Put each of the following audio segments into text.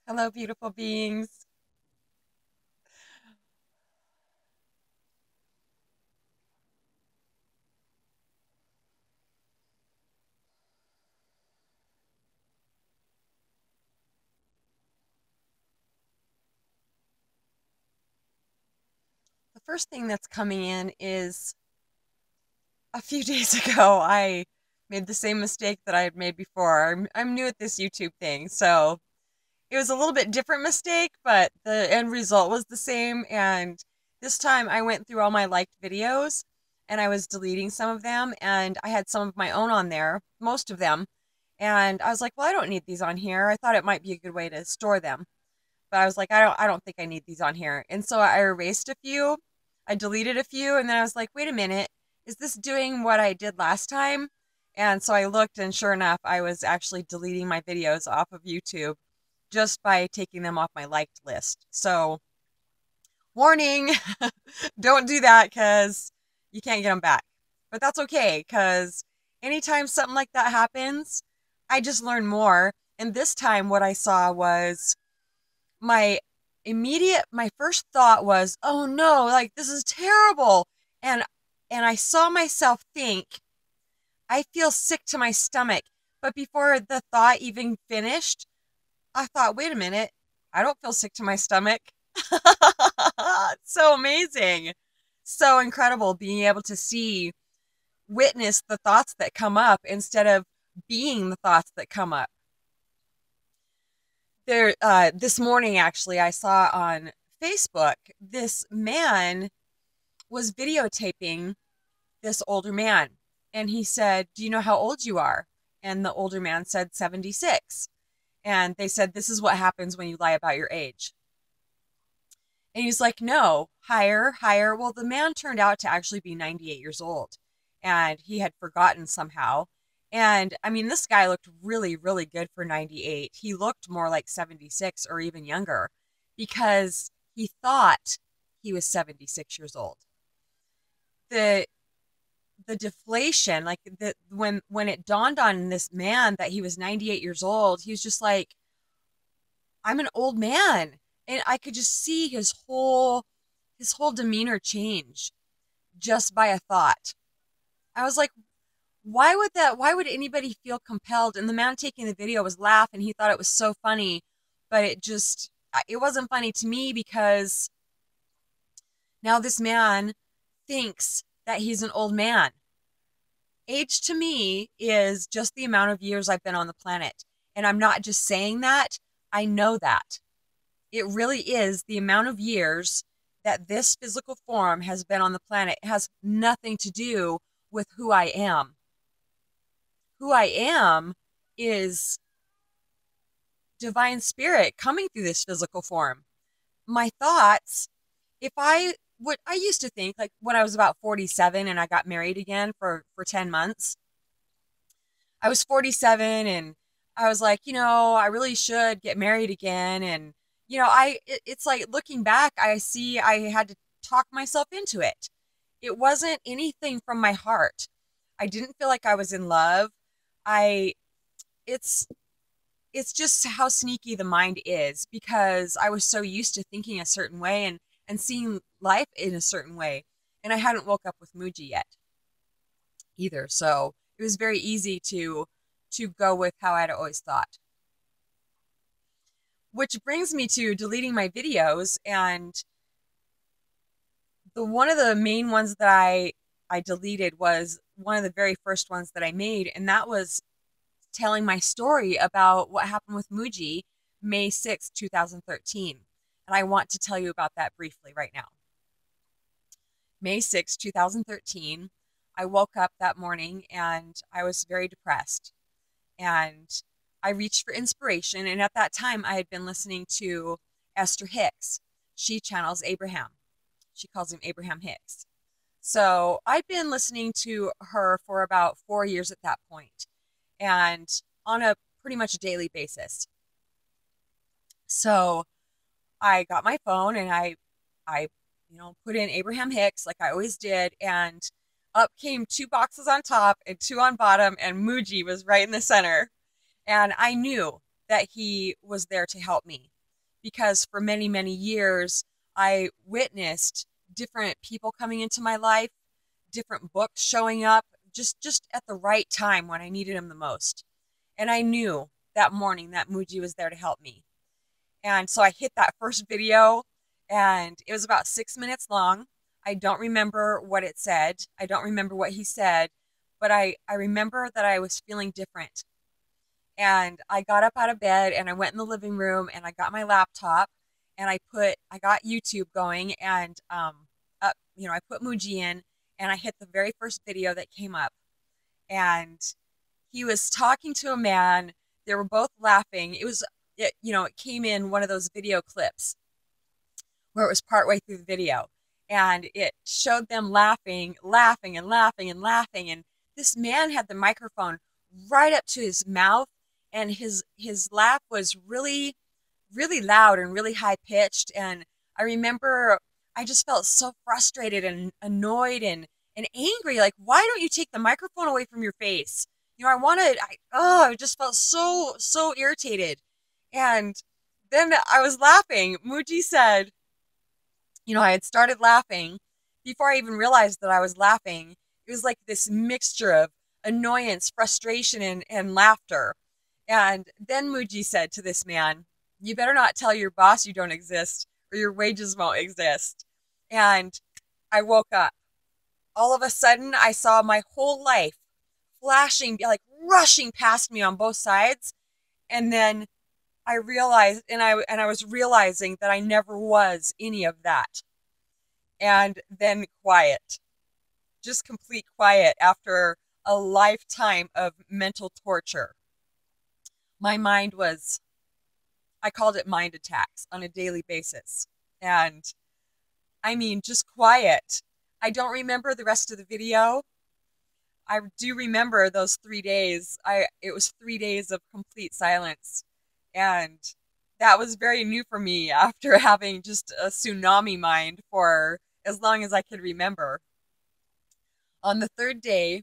Hello, beautiful beings. The first thing that's coming in is a few days ago, I made the same mistake that I had made before. I'm new at this YouTube thing, so it was a little bit different mistake, but the end result was the same. And this time I went through all my liked videos and I was deleting some of them, and I had some of my own on there, most of them. And I was like, well, I don't need these on here. I thought it might be a good way to store them. But I was like, I don't think I need these on here. And so I erased a few. I deleted a few, and then I was like, wait a minute, is this doing what I did last time? And so I looked, and sure enough, I was actually deleting my videos off of YouTube just by taking them off my liked list. So, warning, don't do that because you can't get them back. But that's okay because anytime something like that happens, I just learn more. And this time, what I saw was my my first thought was, oh no, like this is terrible. And I saw myself think, I feel sick to my stomach. But before the thought even finished, I thought, wait a minute, I don't feel sick to my stomach. It's so amazing. So incredible being able to witness the thoughts that come up instead of being the thoughts that come up. This morning, actually, I saw on Facebook, this man was videotaping this older man. And he said, do you know how old you are? And the older man said 76. And they said, this is what happens when you lie about your age. And he's like, no, higher, higher. Well, the man turned out to actually be 98 years old. And he had forgotten somehow. And I mean, this guy looked really, really good for 98. He looked more like 76 or even younger because he thought he was 76 years old. The deflation, like when it dawned on this man that he was 98 years old, he was just like, I'm an old man. And I could just see his whole demeanor change just by a thought. I was like, why would anybody feel compelled? And the man taking the video was laughing. He thought it was so funny, but it wasn't funny to me because now this man thinks that he's an old man. Age to me is just the amount of years I've been on the planet. And I'm not just saying that, I know that. It really is the amount of years that this physical form has been on the planet. It has nothing to do with who I am. Who I am is divine spirit coming through this physical form. My thoughts, I used to think, like when I was about 47 and I got married again for 10 months, I was 47 and I was like, I really should get married again. And, it's like looking back, I see I had to talk myself into it. It wasn't anything from my heart. I didn't feel like I was in love. I, it's, it's just how sneaky the mind is because I was so used to thinking a certain way and seeing life in a certain way. And I hadn't woke up with Muji yet either. So it was very easy to go with how I'd always thought. Which brings me to deleting my videos, and one of the main ones that I deleted was one of the very first ones that I made, and that was telling my story about what happened with Muji May 6, 2013. And I want to tell you about that briefly right now. May 6, 2013, I woke up that morning and I was very depressed. And I reached for inspiration. And at that time, I had been listening to Esther Hicks. She channels Abraham. She calls him Abraham Hicks. So I'd been listening to her for about 4 years at that point, and on a pretty much daily basis. So I got my phone and I put in Abraham Hicks like I always did, and up came 2 boxes on top and 2 on bottom, and Muji was right in the center. And I knew that he was there to help me. because for many, many years, I witnessed different people coming into my life, different books showing up just at the right time when I needed them the most. And I knew that morning that Muji was there to help me. And so I hit that first video, and it was about 6 minutes long. I don't remember what it said. I don't remember what he said, but I remember that I was feeling different. And I got up out of bed and I went in the living room and I got my laptop and I got YouTube going, and I put Muji in and I hit the very first video that came up. And he was talking to a man. They were both laughing. It came in one of those video clips where it was partway through the video, and it showed them laughing, laughing and laughing and laughing. And this man had the microphone right up to his mouth, and his laugh was really, really loud and really high pitched. And I remember I just felt so frustrated and annoyed and angry. Like, why don't you take the microphone away from your face? I just felt so irritated. And then I was laughing. Muji said, I had started laughing before I even realized that I was laughing. It was like this mixture of annoyance, frustration, and laughter. And then Muji said to this man, "You better not tell your boss you don't exist, or your wages won't exist." And I woke up. All of a sudden, I saw my whole life flashing, like rushing past me on both sides. And then I realized, and I was realizing that I never was any of that. And then quiet, just complete quiet after a lifetime of mental torture. My mind was, I called it mind attacks on a daily basis. And I mean, just quiet. I don't remember the rest of the video. I do remember those 3 days. It was 3 days of complete silence. And that was very new for me after having just a tsunami mind for as long as I could remember. On the third day,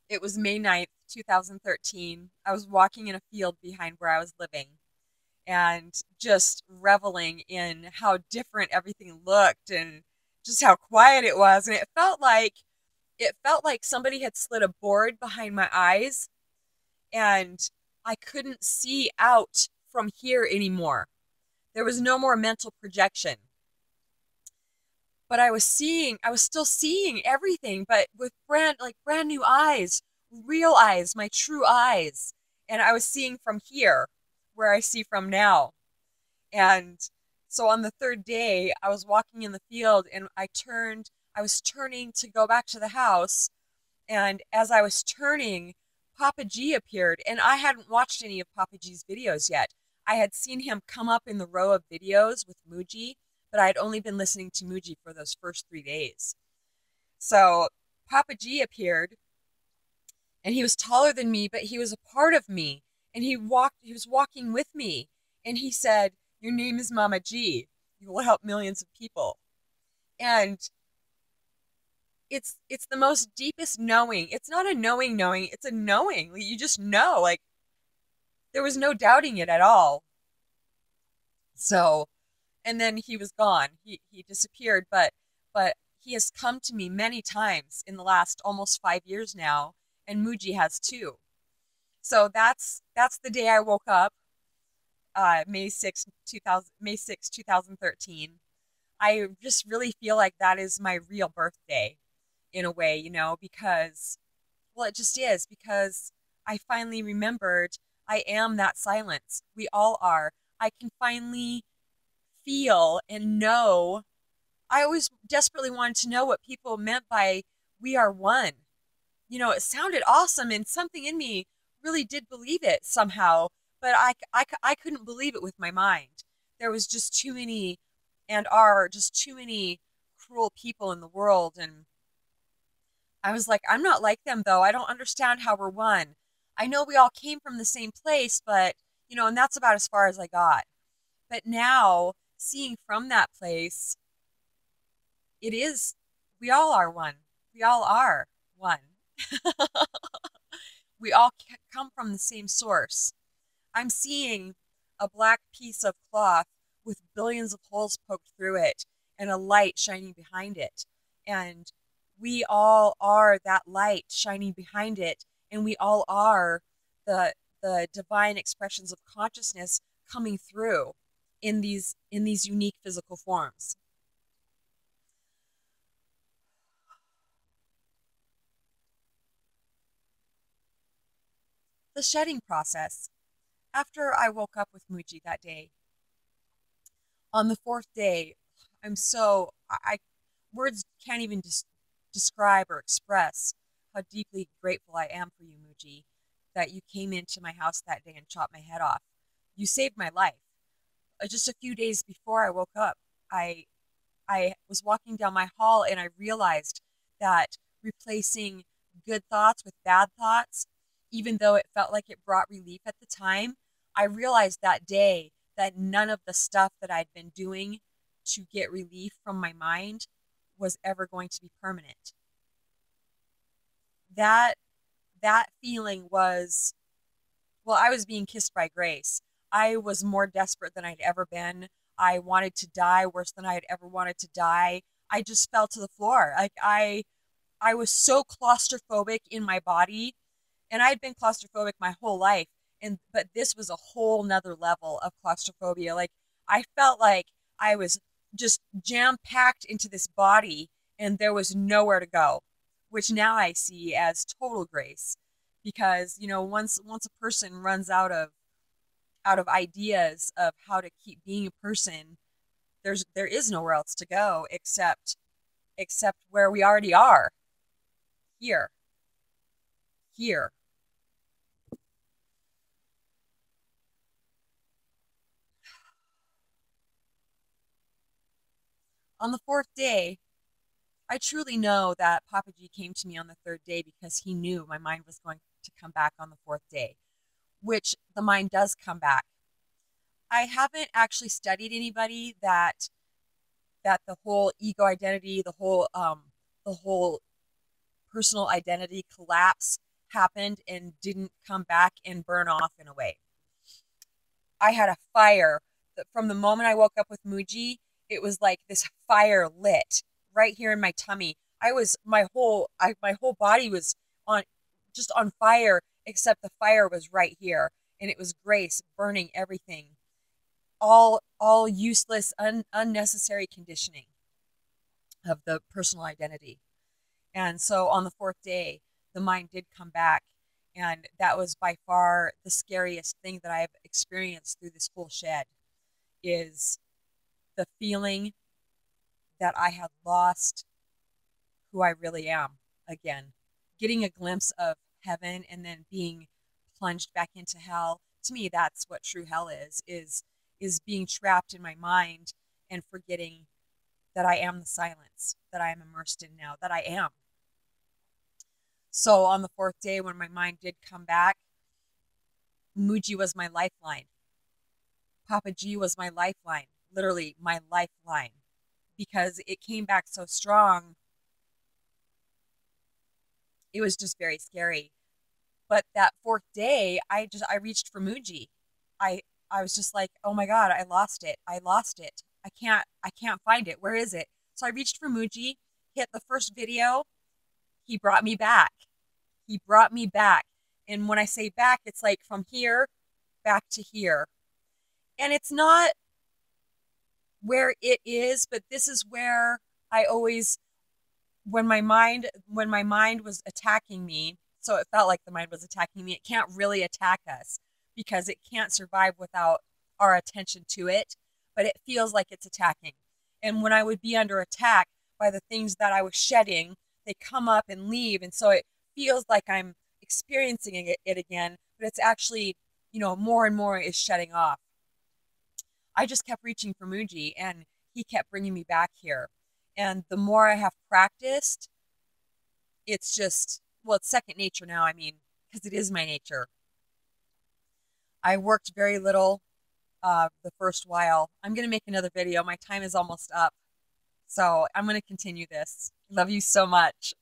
it was May 9th, 2013. I was walking in a field behind where I was living and just reveling in how different everything looked and just how quiet it was. And it felt like somebody had slid a board behind my eyes and I couldn't see out from here anymore. There was no more mental projection. But I was still seeing everything, but with brand new eyes, real eyes, my true eyes. And I was seeing from here, where I see from now. And so on the third day, I was walking in the field and I was turning to go back to the house. And as I was turning, Papaji appeared, and I hadn't watched any of Papaji's videos yet. I had seen him come up in the row of videos with Muji, but I had only been listening to Muji for those first 3 days. So Papaji appeared, and he was taller than me, but he was a part of me, and he was walking with me, and he said, "Your name is Mama G. You will help millions of people." And it's the most deepest knowing. It's not a knowing, it's a knowing. You just know, like, there was no doubting it at all. So, and then he was gone. He disappeared, but he has come to me many times in the last almost 5 years now, and Muji has too. So that's the day I woke up, May 6, 2013. I just really feel like that is my real birthday in a way, because, well, it just is, because I finally remembered I am that silence. We all are. I can finally feel and know. I always desperately wanted to know what people meant by "we are one." It sounded awesome, and something in me really did believe it somehow, but I couldn't believe it with my mind. There was just too many, and are just too many cruel people in the world, and I was like, I'm not like them, though. I don't understand how we're one. I know we all came from the same place, but, and that's about as far as I got. But now, seeing from that place, we all are one. We all are one. We all come from the same source. I'm seeing a black piece of cloth with billions of holes poked through it and a light shining behind it. And we all are that light shining behind it, and we all are the divine expressions of consciousness coming through in these unique physical forms. The shedding process. After I woke up with Muji that day, on the fourth day, words can't even describe or express how deeply grateful I am for you, Muji, that you came into my house that day and chopped my head off. You saved my life. Just a few days before I woke up, I was walking down my hall and I realized that replacing good thoughts with bad thoughts, even though it felt like it brought relief at the time, I realized that day that none of the stuff that I'd been doing to get relief from my mind was ever going to be permanent. That feeling was, well, I was being kissed by grace. I was more desperate than I'd ever been. I wanted to die worse than I had ever wanted to die. I just fell to the floor. Like I was so claustrophobic in my body, and I'd been claustrophobic my whole life. But this was a whole nother level of claustrophobia. Like I felt like I was just jam-packed into this body and there was nowhere to go, which now I see as total grace. Because, you know, once a person runs out of ideas of how to keep being a person, there is nowhere else to go except where we already are. Here. On the fourth day, I truly know that Papaji came to me on the third day because he knew my mind was going to come back on the fourth day, which the mind does come back. I haven't actually studied anybody that the whole ego identity, the whole personal identity collapse happened and didn't come back and burn off in a way. I had a fire from the moment I woke up with Muji. It was like this fire lit right here in my tummy. My whole body was just on fire, except the fire was right here, and it was grace burning everything. All useless, unnecessary conditioning of the personal identity. And so on the fourth day, the mind did come back, and that was by far the scariest thing that I've experienced through this whole shed, is the feeling that I had lost who I really am again. Getting a glimpse of heaven and then being plunged back into hell. To me, that's what true hell is being trapped in my mind and forgetting that I am the silence that I am immersed in now, that I am. So on the fourth day, when my mind did come back, Muji was my lifeline. Papaji was my lifeline, literally my lifeline, because it came back so strong. It was just very scary. But that fourth day, I reached for Muji. I was just like, oh my God, I lost it. I can't find it. Where is it? So I reached for Muji, hit the first video. He brought me back. He brought me back. And when I say back, it's like from here back to here. And it's not where it is, but this is where I always, when my mind was attacking me, so it felt like the mind was attacking me. It can't really attack us because it can't survive without our attention to it, but it feels like it's attacking. And when I would be under attack by the things that I was shedding, they come up and leave. And so it feels like I'm experiencing it again, but it's actually, you know, more and more is shutting off. I just kept reaching for Muji, and he kept bringing me back here. And the more I have practiced, it's just, well, it's second nature now. I mean, because it is my nature. I worked very little the first while. I'm going to make another video. My time is almost up. So I'm going to continue this. Love you so much.